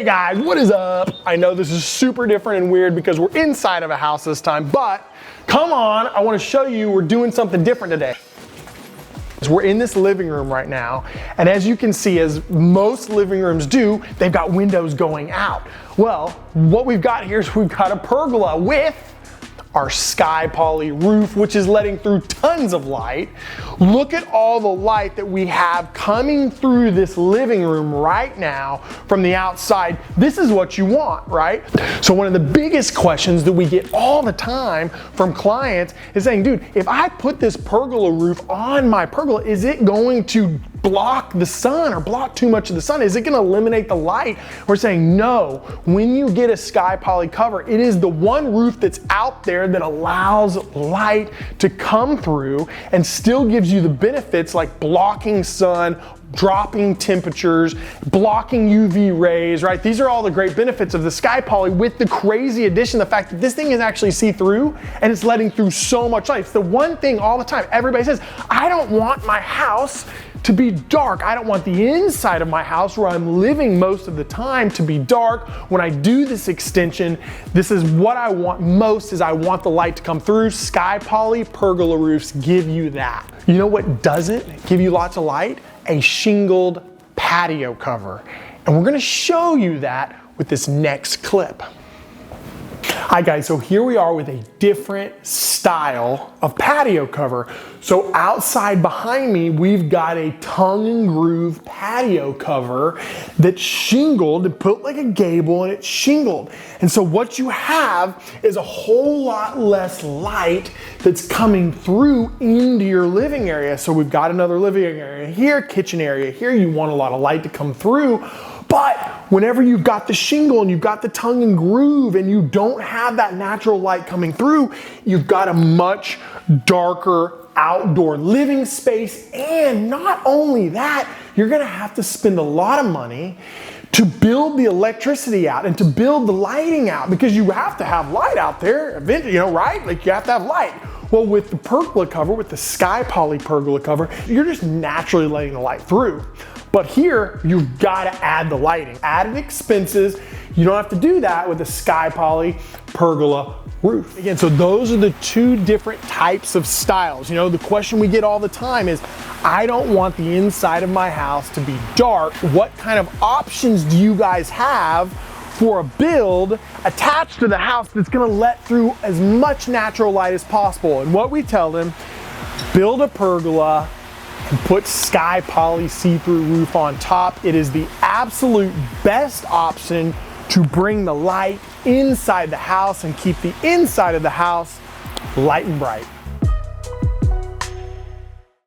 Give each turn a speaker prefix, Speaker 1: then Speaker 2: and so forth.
Speaker 1: Hey guys, what is up? I know this is super different and weird because we're inside of a house this time, but come on, I want to show you we're doing something different today. We're in this living room right now, and as you can see, as most living rooms do, they've got windows going out. Well, what we've got here is we've got a pergola with our SkyPoly roof, which is letting through tons of light. Look at all the light that we have coming through this living room right now from the outside. This is what you want, right? So one of the biggest questions that we get all the time from clients is saying, dude, if I put this pergola roof on my pergola, is it going to block the sun or block too much of the sun? Is it going to eliminate the light? We're saying no. When you get a SkyPoly cover, it is the one roof that's out there that allows light to come through and still gives you the benefits like blocking sun, dropping temperatures, blocking UV rays, right? These are all the great benefits of the SkyPoly, with the crazy addition, the fact that this thing is actually see-through and it's letting through so much light. It's the one thing all the time everybody says, I don't want my house to be dark. I don't want the inside of my house where I'm living most of the time to be dark. When I do this extension, this is what I want most, is I want the light to come through. SkyPoly pergola roofs give you that. You know what doesn't give you lots of light? A shingled patio cover. And we're gonna show you that with this next clip. Hi guys, so here we are with a different style of patio cover. So outside behind me, we've got a tongue and groove patio cover that's shingled and put like a gable, and it's shingled. And so what you have is a whole lot less light that's coming through into your living area. So we've got another living area here, kitchen area here. You want a lot of light to come through. But whenever you've got the shingle and you've got the tongue and groove and you don't have that natural light coming through, you've got a much darker outdoor living space. And not only that, you're gonna have to spend a lot of money to build the electricity out and to build the lighting out, because you have to have light out there, you know, right? Like you have to have light. Well, with the pergola cover, with the SkyPoly pergola cover, you're just naturally letting the light through. But here, you've got to add the lighting. Added expenses. You don't have to do that with the SkyPoly pergola roof. Again, so those are the two different types of styles. You know, the question we get all the time is, I don't want the inside of my house to be dark. What kind of options do you guys have for a build attached to the house that's gonna let through as much natural light as possible? And what we tell them, build a pergola and put SkyPoly see-through roof on top. It is the absolute best option to bring the light inside the house and keep the inside of the house light and bright.